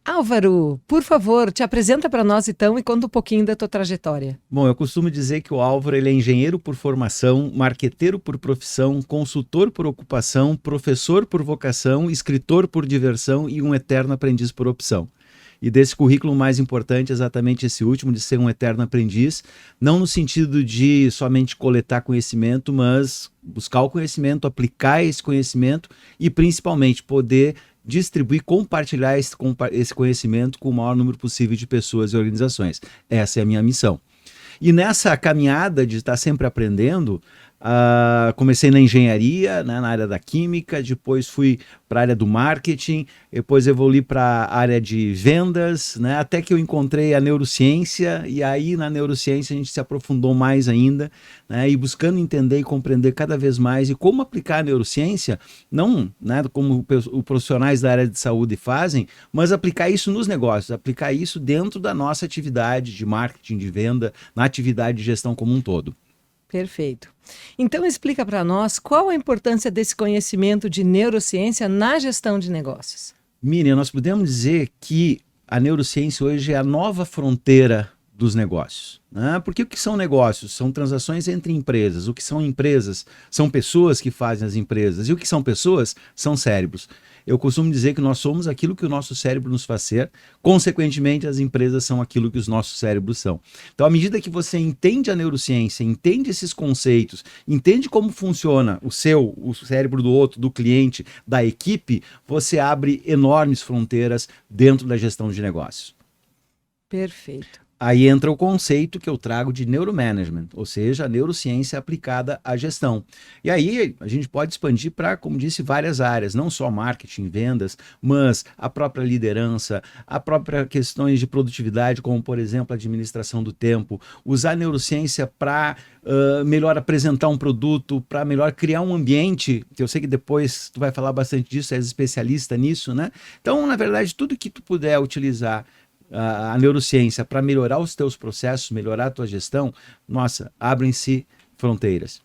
Álvaro, por favor, te apresenta para nós então e conta um pouquinho da tua trajetória. Bom, eu costumo dizer que o Álvaro ele é engenheiro por formação, marqueteiro por profissão, consultor por ocupação, professor por vocação, escritor por diversão e um eterno aprendiz por opção. E desse currículo, o mais importante é exatamente esse último, de ser um eterno aprendiz, não no sentido de somente coletar conhecimento, mas buscar o conhecimento, aplicar esse conhecimento e principalmente poder distribuir, compartilhar esse conhecimento com o maior número possível de pessoas e organizações. Essa é a minha missão. E nessa caminhada de estar sempre aprendendo, comecei na engenharia, né, na área da química, depois fui para a área do marketing, depois evolui para a área de vendas, né, até que eu encontrei a neurociência, e aí na neurociência a gente se aprofundou mais ainda, né, e buscando entender e compreender cada vez mais e como aplicar a neurociência, não, né, como os profissionais da área de saúde fazem, mas aplicar isso nos negócios, aplicar isso dentro da nossa atividade de marketing, de venda, na atividade de gestão como um todo. Perfeito. Então explica para nós qual a importância desse conhecimento de neurociência na gestão de negócios. Miriam, nós podemos dizer que a neurociência hoje é a nova fronteira dos negócios, né? Porque o que são negócios? São transações entre empresas. O que são empresas? São pessoas que fazem as empresas. E o que são pessoas? São cérebros. Eu costumo dizer que nós somos aquilo que o nosso cérebro nos faz ser, consequentemente as empresas são aquilo que os nossos cérebros são. Então, à medida que você entende a neurociência, entende esses conceitos, entende como funciona o cérebro do outro, do cliente, da equipe, você abre enormes fronteiras dentro da gestão de negócios. Perfeito. Aí entra o conceito que eu trago de neuromanagement, ou seja, a neurociência aplicada à gestão. E aí a gente pode expandir para, como disse, várias áreas, não só marketing, vendas, mas a própria liderança, a própria questões de produtividade, como por exemplo a administração do tempo, usar a neurociência para melhor apresentar um produto, para melhor criar um ambiente, que eu sei que depois tu vai falar bastante disso, és especialista nisso, né? Então, na verdade, tudo que tu puder utilizar a neurociência para melhorar os teus processos, melhorar a tua gestão, nossa, abrem-se fronteiras.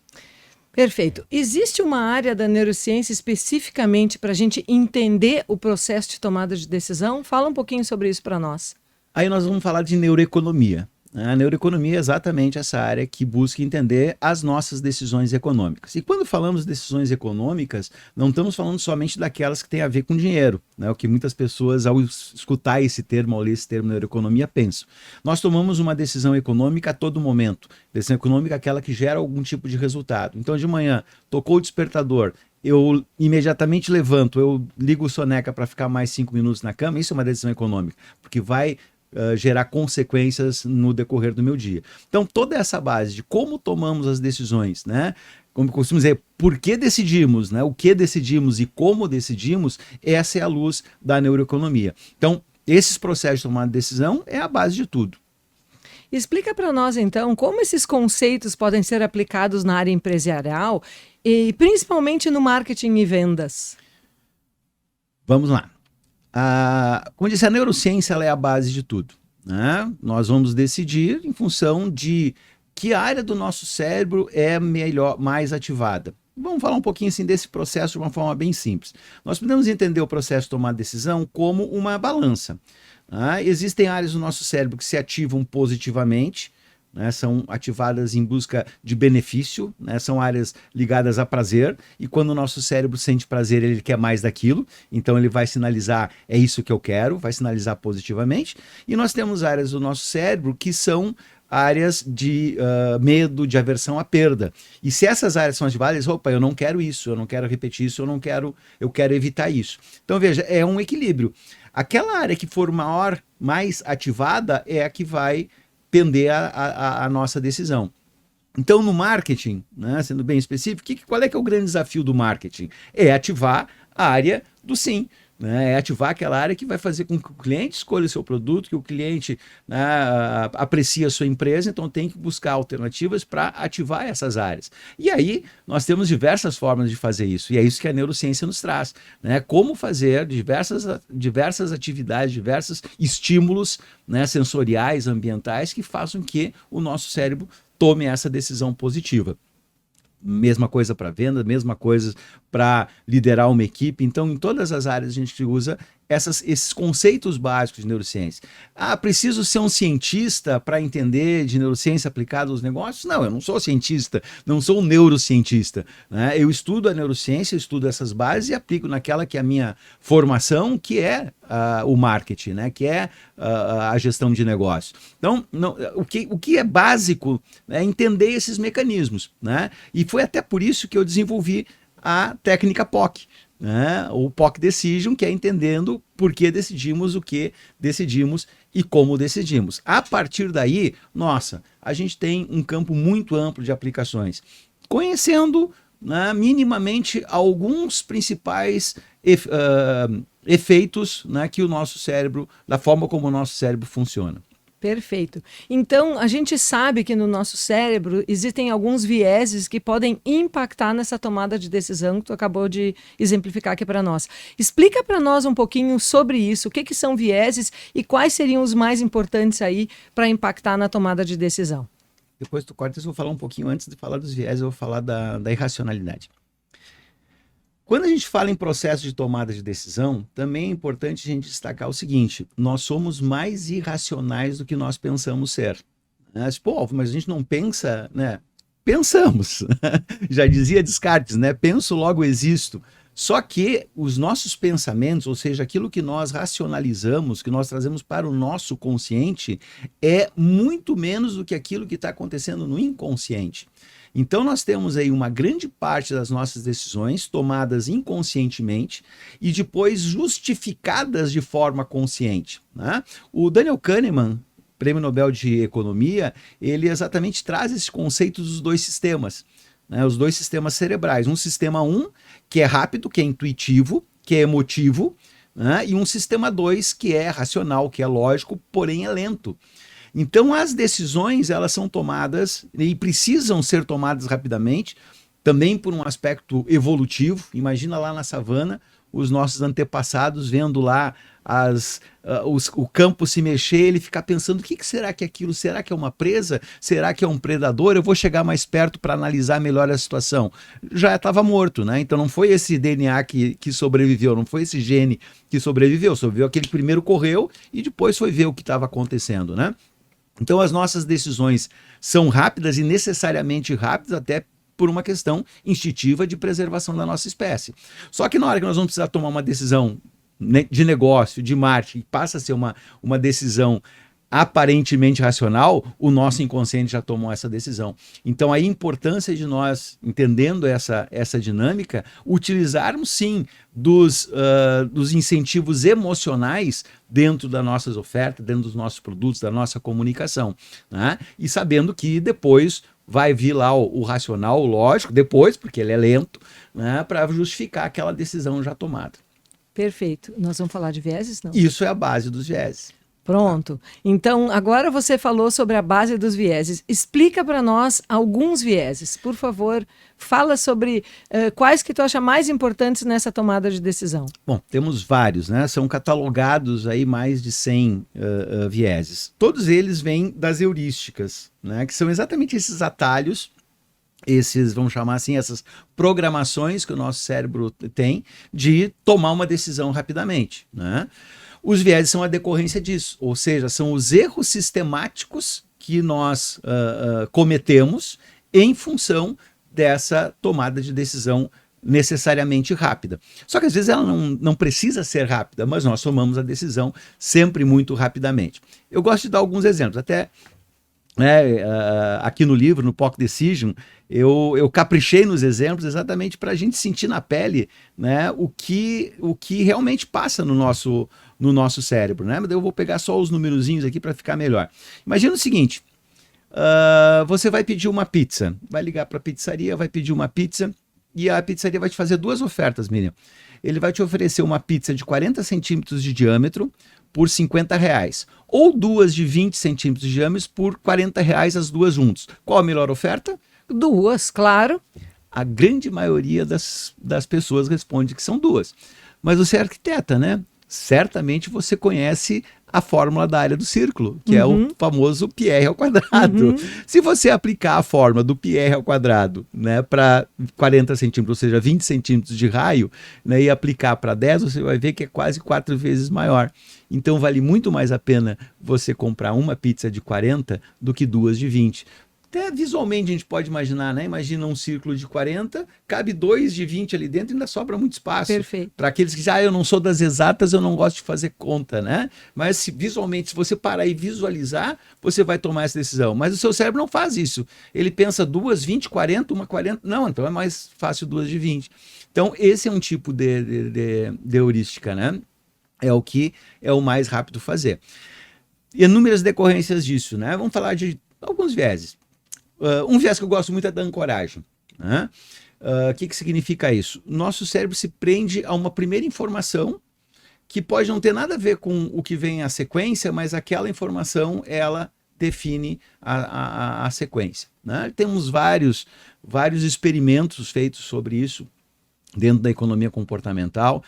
Perfeito. Existe uma área da neurociência especificamente para a gente entender o processo de tomada de decisão? Fala um pouquinho sobre isso para nós. Aí nós vamos falar de neuroeconomia. A neuroeconomia é exatamente essa área que busca entender as nossas decisões econômicas. E quando falamos de decisões econômicas, não estamos falando somente daquelas que têm a ver com dinheiro, né? O que muitas pessoas, ao escutar esse termo, ao ler esse termo neuroeconomia, pensam. Nós tomamos uma decisão econômica a todo momento. Decisão econômica é aquela que gera algum tipo de resultado. Então, de manhã, tocou o despertador, eu imediatamente levanto, eu ligo o soneca para ficar mais 5 minutos na cama, isso é uma decisão econômica, porque vai gerar consequências no decorrer do meu dia. Então, toda essa base de como tomamos as decisões, né? Como costumo dizer, por que decidimos, né? O que decidimos e como decidimos, essa é a luz da neuroeconomia. Então, esses processos de tomar decisão é a base de tudo. Explica para nós, então, como esses conceitos podem ser aplicados na área empresarial e principalmente no marketing e vendas. Vamos lá. Como eu disse, a neurociência ela é a base de tudo, né? Nós vamos decidir em função de que área do nosso cérebro é melhor, mais ativada. Vamos falar um pouquinho assim desse processo de uma forma bem simples. Nós podemos entender o processo de tomar decisão como uma balança. Existem áreas do nosso cérebro que se ativam positivamente, né, são ativadas em busca de benefício, né, são áreas ligadas a prazer, e quando o nosso cérebro sente prazer, ele quer mais daquilo, então ele vai sinalizar, é isso que eu quero, vai sinalizar positivamente, e nós temos áreas do nosso cérebro que são áreas de medo, de aversão à perda. E se essas áreas são ativadas, opa, eu não quero isso, eu não quero repetir isso, eu quero evitar isso. Então veja, é um equilíbrio. Aquela área que for mais ativada é a que vai pender a nossa decisão. Então, no marketing, né, sendo bem específico, qual é que é o grande desafio do marketing? É ativar a área do sim. Né, é ativar aquela área que vai fazer com que o cliente escolha o seu produto, que o cliente, né, aprecie a sua empresa, então tem que buscar alternativas para ativar essas áreas. E aí nós temos diversas formas de fazer isso, e é isso que a neurociência nos traz, né, como fazer diversas atividades, diversos estímulos, né, sensoriais, ambientais, que façam que o nosso cérebro tome essa decisão positiva. Mesma coisa para venda, mesma coisa para liderar uma equipe. Então, em todas as áreas a gente usa esses conceitos básicos de neurociência. Ah, preciso ser um cientista para entender de neurociência aplicada aos negócios? Não, eu não sou cientista, não sou um neurocientista, né? Eu estudo a neurociência, eu estudo essas bases e aplico naquela que é a minha formação, que é o marketing, né? Que é a gestão de negócio. Então, o que é básico é entender esses mecanismos, né? E foi até por isso que eu desenvolvi a técnica POC, né? O POC Decision, que é entendendo por que decidimos o que decidimos e como decidimos. A partir daí, nossa, a gente tem um campo muito amplo de aplicações. Conhecendo, né, minimamente alguns principais efeitos, né, que o nosso cérebro, da forma como o nosso cérebro funciona. Perfeito. Então, a gente sabe que no nosso cérebro existem alguns vieses que podem impactar nessa tomada de decisão que tu acabou de exemplificar aqui para nós. Explica para nós um pouquinho sobre isso, o que são vieses e quais seriam os mais importantes aí para impactar na tomada de decisão. Depois tu corta, eu vou falar um pouquinho, antes de falar dos vieses, eu vou falar da irracionalidade. Quando a gente fala em processo de tomada de decisão, também é importante a gente destacar o seguinte: nós somos mais irracionais do que nós pensamos ser. Pô, mas a gente não pensa, né? Pensamos. Já dizia Descartes, né? Penso, logo existo. Só que os nossos pensamentos, ou seja, aquilo que nós racionalizamos, que nós trazemos para o nosso consciente, é muito menos do que aquilo que está acontecendo no inconsciente. Então nós temos aí uma grande parte das nossas decisões tomadas inconscientemente e depois justificadas de forma consciente, né? O Daniel Kahneman, Prêmio Nobel de Economia, ele exatamente traz esse conceito dos dois sistemas, né? Os dois sistemas cerebrais. Um sistema 1, que é rápido, que é intuitivo, que é emotivo, né? E um sistema 2, que é racional, que é lógico, porém é lento. Então as decisões, elas são tomadas e precisam ser tomadas rapidamente, também por um aspecto evolutivo. Imagina lá na savana, os nossos antepassados vendo lá o campo se mexer, ele ficar pensando: o que será que é aquilo? Será que é uma presa? Será que é um predador? Eu vou chegar mais perto para analisar melhor a situação. Já estava morto, né? Então não foi esse DNA que sobreviveu, não foi esse gene que sobreviveu. Sobreviveu aquele que primeiro correu e depois foi ver o que estava acontecendo, né? Então as nossas decisões são rápidas e necessariamente rápidas, até por uma questão instintiva de preservação da nossa espécie. Só que na hora que nós vamos precisar tomar uma decisão de negócio, de marketing, passa a ser uma decisão aparentemente racional, o nosso inconsciente já tomou essa decisão. Então a importância de nós, entendendo essa dinâmica, utilizarmos sim dos incentivos emocionais dentro das nossas ofertas, dentro dos nossos produtos, da nossa comunicação, né? E sabendo que depois vai vir lá o racional, o lógico, depois, porque ele é lento, né, para justificar aquela decisão já tomada. Perfeito. Nós vamos falar de vieses, não? Isso é a base dos vieses. Pronto. Então, agora você falou sobre a base dos vieses. Explica para nós alguns vieses. Por favor, fala sobre quais que tu acha mais importantes nessa tomada de decisão. Bom, temos vários, né? São catalogados aí mais de 100 vieses. Todos eles vêm das heurísticas, né? Que são exatamente esses atalhos, esses, vamos chamar assim, essas programações que o nosso cérebro tem de tomar uma decisão rapidamente, né? Os vieses são a decorrência disso, ou seja, são os erros sistemáticos que nós cometemos em função dessa tomada de decisão necessariamente rápida. Só que às vezes ela não precisa ser rápida, mas nós tomamos a decisão sempre muito rapidamente. Eu gosto de dar alguns exemplos, até aqui no livro, no POC Decision, eu caprichei nos exemplos exatamente para a gente sentir na pele, né, o que realmente passa no nosso cérebro, né? Mas eu vou pegar só os numerozinhos aqui para ficar melhor. Imagina o seguinte: você vai pedir uma pizza, vai ligar para a pizzaria, vai pedir uma pizza e a pizzaria vai te fazer duas ofertas, Miriam. Ele vai te oferecer uma pizza de 40 centímetros de diâmetro por R$50, ou duas de 20 centímetros de diâmetro por R$40 as duas juntas. Qual a melhor oferta? Duas, claro. A grande maioria das pessoas responde que são duas. Mas você é arquiteta, né? certamente você conhece a fórmula da área do círculo, que é o famoso πr ao quadrado. Se você aplicar a fórmula do πr ao quadrado, né, para 40 centímetros, ou seja, 20 centímetros de raio, né, e aplicar para 10, você vai ver que é quase 4 vezes maior. Então vale muito mais a pena você comprar uma pizza de 40 do que duas de 20. Até visualmente a gente pode imaginar, né? Imagina um círculo de 40, cabe 2 de 20 ali dentro e ainda sobra muito espaço. Perfeito. Para aqueles que dizem, eu não sou das exatas, eu não gosto de fazer conta, né? Mas visualmente, se você parar e visualizar, você vai tomar essa decisão. Mas o seu cérebro não faz isso. Ele pensa 2, 20, 40, uma 40. Não, então é mais fácil 2 de 20. Então, esse é um tipo de heurística, né? É o que é o mais rápido fazer. E inúmeras decorrências disso, né? Vamos falar de alguns vieses. Um viés que eu gosto muito é da ancoragem. Né? Que significa isso? Nosso cérebro se prende a uma primeira informação que pode não ter nada a ver com o que vem a sequência, mas aquela informação, ela define a sequência. Né? Temos vários experimentos feitos sobre isso dentro da economia comportamental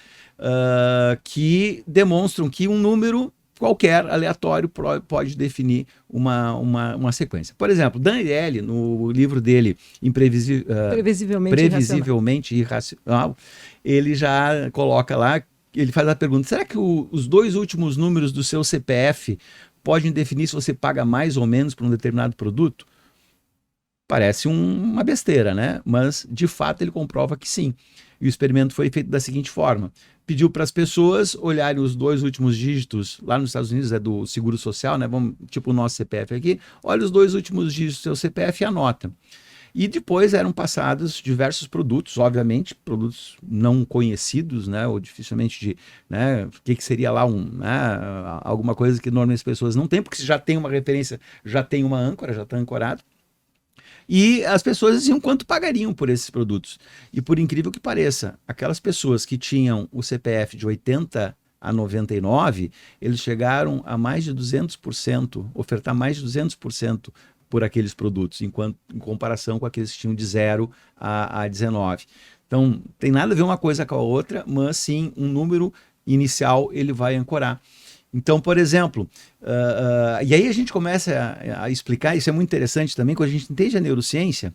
que demonstram que um número qualquer aleatório pode definir uma sequência. Por exemplo, Dan Ariely, no livro dele, Previsivelmente Irracional, ele já coloca lá, ele faz a pergunta, será que os 2 últimos números do seu CPF podem definir se você paga mais ou menos por um determinado produto? Parece uma besteira, né? Mas, de fato, ele comprova que sim. E o experimento foi feito da seguinte forma. Pediu para as pessoas olharem os 2 últimos dígitos, lá nos Estados Unidos é do Seguro Social, né? Vamos, tipo o nosso CPF aqui, olha os 2 últimos dígitos do seu CPF e anota. E depois eram passados diversos produtos, obviamente, produtos não conhecidos, né? Ou dificilmente né? O que seria lá alguma coisa que normalmente as pessoas não têm, porque se já tem uma referência, já tem uma âncora, já está ancorado. E as pessoas diziam quanto pagariam por esses produtos. E por incrível que pareça, aquelas pessoas que tinham o CPF de 80 a 99, eles chegaram a mais de 200%, ofertar mais de 200% por aqueles produtos, em comparação com aqueles que tinham de 0 a 19. Então, tem nada a ver uma coisa com a outra, mas sim, um número inicial ele vai ancorar. Então, por exemplo, e aí a gente começa a explicar, isso é muito interessante também, quando a gente entende a neurociência,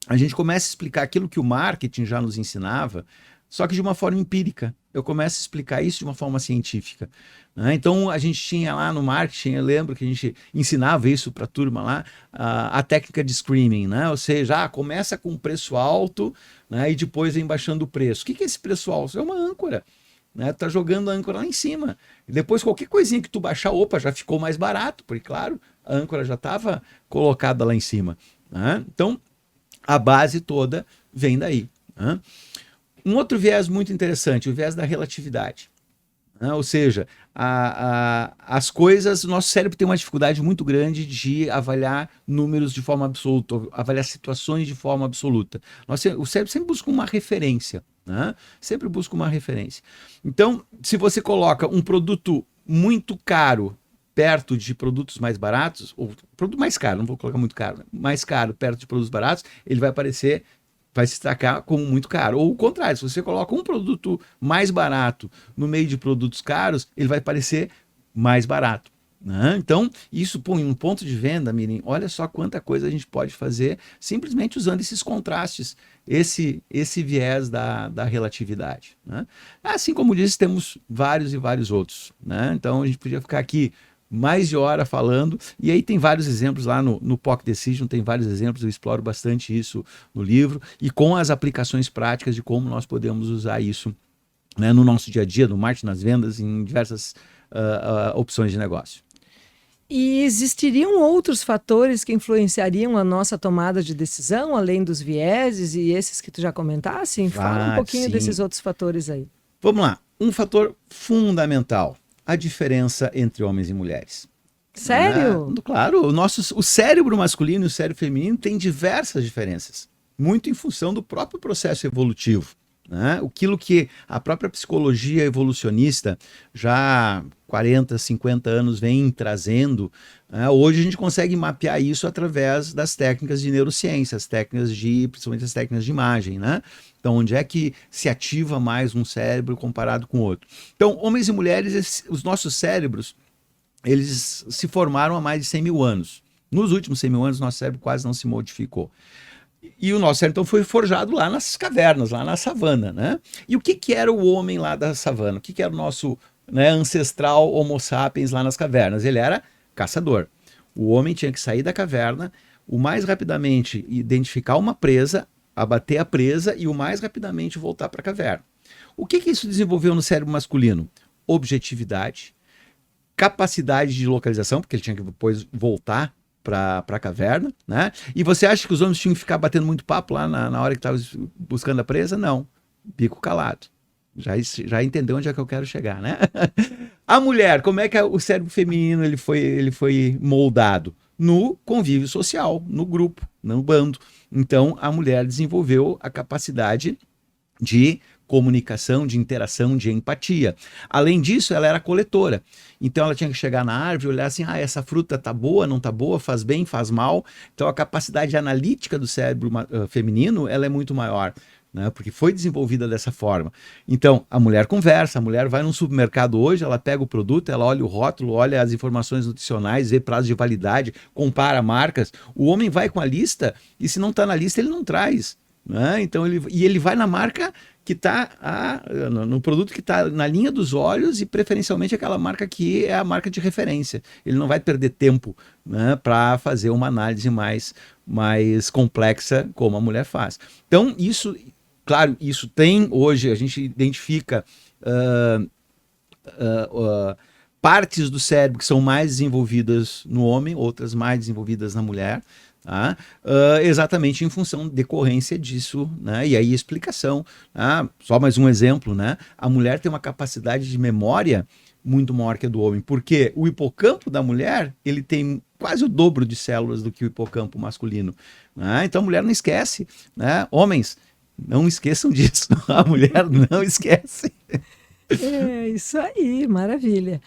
a gente começa a explicar aquilo que o marketing já nos ensinava, só que de uma forma empírica. Eu começo a explicar isso de uma forma científica. Né? Então, a gente tinha lá no marketing, eu lembro que a gente ensinava isso para a turma lá, a técnica de screaming, né? Ou seja, começa com um preço alto, né? E depois vem baixando o preço. O que é esse preço alto? É uma âncora. Né, tá jogando a âncora lá em cima. E depois qualquer coisinha que tu baixar, opa, já ficou mais barato, porque claro, a âncora já estava colocada lá em cima. Né? Então, a base toda vem daí. Né? Um outro viés muito interessante, o viés da relatividade. Né? Ou seja, as coisas, o nosso cérebro tem uma dificuldade muito grande de avaliar números de forma absoluta, avaliar situações de forma absoluta. O cérebro sempre busca uma referência. Né? Sempre busca uma referência. Então, se você coloca um produto muito caro perto de produtos mais baratos, ou produto mais caro, não vou colocar muito caro, mais caro perto de produtos baratos, ele vai aparecer, vai se destacar como muito caro. Ou o contrário, se você coloca um produto mais barato no meio de produtos caros, ele vai parecer mais barato. Né? Então, isso põe um ponto de venda, Miriam, olha só quanta coisa a gente pode fazer simplesmente usando esses contrastes, esse viés da relatividade. Né? Assim como disse, temos vários e vários outros. Né? Então, a gente podia ficar aqui mais de hora falando, e aí tem vários exemplos lá no POC Decision, tem vários exemplos, eu exploro bastante isso no livro, e com as aplicações práticas de como nós podemos usar isso, né, no nosso dia a dia, no marketing, nas vendas, em diversas opções de negócio. E existiriam outros fatores que influenciariam a nossa tomada de decisão, além dos vieses e esses que tu já comentasse? Fala um pouquinho desses outros fatores aí. Vamos lá. Um fator fundamental, a diferença entre homens e mulheres. Sério? Claro, o cérebro masculino e o cérebro feminino têm diversas diferenças, muito em função do próprio processo evolutivo. né? Aquilo que a própria psicologia evolucionista já 40, 50 anos vem trazendo, né? Hoje a gente consegue mapear isso através das técnicas de neurociência, principalmente as técnicas de imagem, né? Então, onde é que se ativa mais um cérebro comparado com o outro? Então, homens e mulheres, os nossos cérebros, eles se formaram há mais de 100 mil anos. Nos últimos 100 mil anos, nosso cérebro quase não se modificou. E o nosso cérebro, então, foi forjado lá nas cavernas, lá na savana, né? E o que era o homem lá da savana? O que era o nosso, né, ancestral Homo sapiens lá nas cavernas? Ele era caçador. O homem tinha que sair da caverna, o mais rapidamente identificar uma presa, abater a presa e o mais rapidamente voltar para a caverna. O que isso desenvolveu no cérebro masculino? Objetividade, capacidade de localização, porque ele tinha que depois voltar para a caverna, né? E você acha que os homens tinham que ficar batendo muito papo lá na hora que estava buscando a presa? Não. Bico calado. Já entendeu onde é que eu quero chegar, né? A mulher, como é que o cérebro feminino ele foi moldado? No convívio social, no grupo, no bando. Então, a mulher desenvolveu a capacidade de comunicação, de interação, de empatia. Além disso, ela era coletora. Então ela tinha que chegar na árvore, olhar assim, essa fruta tá boa, não tá boa, faz bem, faz mal. Então a capacidade analítica do cérebro feminino, ela é muito maior, né? Porque foi desenvolvida dessa forma. Então a mulher conversa, a mulher vai num supermercado hoje, ela pega o produto, ela olha o rótulo, olha as informações nutricionais, vê prazo de validade, compara marcas. O homem vai com a lista e se não tá na lista, ele não traz, né? Então ele vai na marca que está no produto que está na linha dos olhos e preferencialmente aquela marca que é a marca de referência. Ele não vai perder tempo, né, para fazer uma análise mais complexa como a mulher faz. Então isso, claro, isso tem hoje, a gente identifica partes do cérebro que são mais desenvolvidas no homem, outras mais desenvolvidas na mulher. Tá? Exatamente em função, decorrência disso, né? E aí explicação. Só mais um exemplo, né? A mulher tem uma capacidade de memória muito maior que a do homem, porque o hipocampo da mulher ele tem quase o dobro de células do que o hipocampo masculino, né? Então a mulher não esquece, né? Homens, não esqueçam disso, a mulher não esquece. É isso aí, maravilha.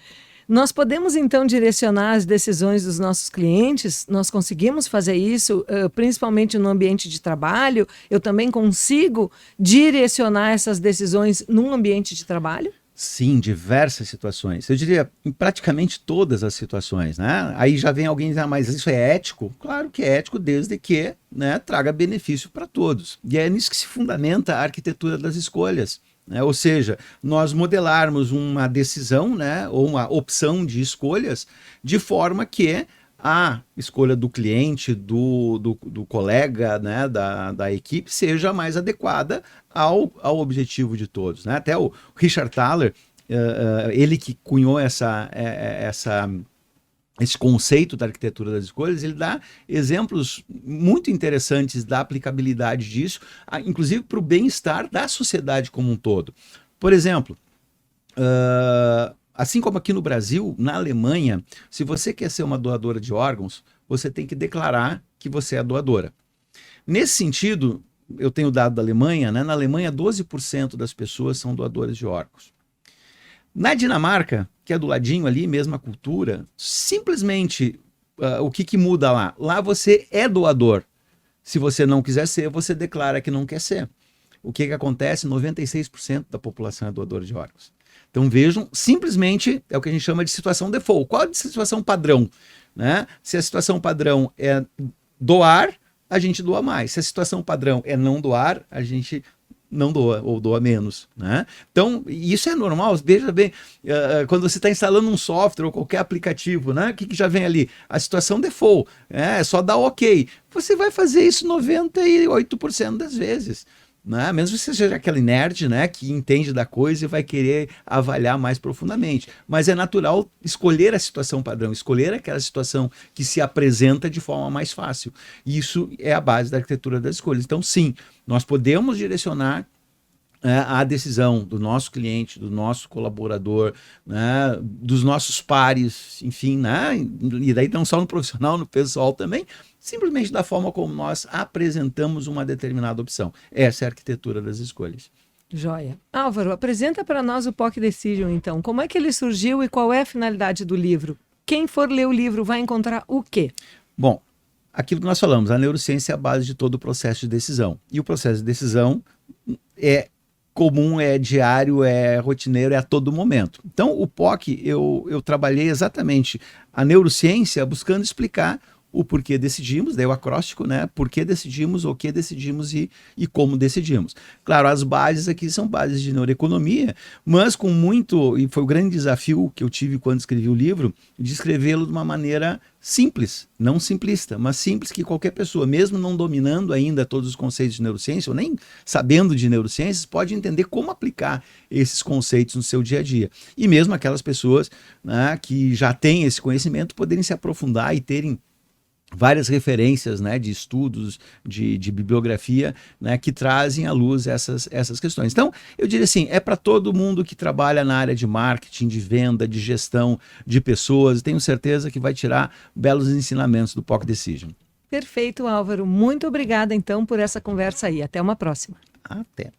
Nós podemos, então, direcionar as decisões dos nossos clientes? Nós conseguimos fazer isso, principalmente no ambiente de trabalho? Eu também consigo direcionar essas decisões num ambiente de trabalho? Sim, diversas situações. Eu diria, em praticamente todas as situações, né? Aí já vem alguém dizer, mas isso é ético? Claro que é ético, desde que, né, traga benefício para todos. E é nisso que se fundamenta a arquitetura das escolhas. Ou seja, nós modelarmos uma decisão, né, ou uma opção de escolhas de forma que a escolha do cliente, do colega, né, da equipe seja mais adequada ao objetivo de todos, né? Até o Richard Thaler, ele que cunhou esse conceito da arquitetura das escolhas, ele dá exemplos muito interessantes da aplicabilidade disso, inclusive para o bem-estar da sociedade como um todo. Por exemplo, assim como aqui no Brasil, na Alemanha, se você quer ser uma doadora de órgãos, você tem que declarar que você é doadora. Nesse sentido, eu tenho dado da Alemanha, né? Na Alemanha 12% das pessoas são doadoras de órgãos. Na Dinamarca, que é do ladinho ali, mesma cultura, simplesmente o que muda lá? Lá você é doador. Se você não quiser ser, você declara que não quer ser. O que acontece? 96% da população é doadora de órgãos. Então vejam, simplesmente é o que a gente chama de situação default. Qual é a situação padrão? Né? Se a situação padrão é doar, a gente doa mais. Se a situação padrão é não doar, a gente não doa, ou doa menos, né? Então, isso é normal, veja bem, quando você está instalando um software ou qualquer aplicativo, né? O que já vem ali? A situação default, é só dar ok. Você vai fazer isso 98% das vezes, né? Mesmo que você seja aquele nerd, né, que entende da coisa e vai querer avaliar mais profundamente. Mas é natural escolher a situação padrão, escolher aquela situação que se apresenta de forma mais fácil. Isso é a base da arquitetura das escolhas. Então, sim, nós podemos direcionar a decisão do nosso cliente, do nosso colaborador, né, dos nossos pares, enfim, né, e daí não só no profissional, no pessoal também, simplesmente da forma como nós apresentamos uma determinada opção. Essa é a arquitetura das escolhas. Joia. Álvaro, apresenta para nós o POC Decision, então. Como é que ele surgiu e qual é a finalidade do livro? Quem for ler o livro vai encontrar o quê? Bom, aquilo que nós falamos, a neurociência é a base de todo o processo de decisão. E o processo de decisão é comum, é diário, é rotineiro, é a todo momento. Então, o POC, eu trabalhei exatamente a neurociência buscando explicar o porquê decidimos, daí o acróstico, né? Por que decidimos, o que decidimos e como decidimos. Claro, as bases aqui são bases de neuroeconomia, mas com muito, e foi o grande desafio que eu tive quando escrevi o livro, de escrevê-lo de uma maneira simples, não simplista, mas simples que qualquer pessoa, mesmo não dominando ainda todos os conceitos de neurociência, ou nem sabendo de neurociências, pode entender como aplicar esses conceitos no seu dia a dia. E mesmo aquelas pessoas, né, que já têm esse conhecimento poderem se aprofundar e terem várias referências, né, de estudos, de bibliografia, né, que trazem à luz essas questões. Então, eu diria assim, é para todo mundo que trabalha na área de marketing, de venda, de gestão de pessoas. Tenho certeza que vai tirar belos ensinamentos do POC Decision. Perfeito, Álvaro. Muito obrigada, então, por essa conversa aí. Até uma próxima. Até.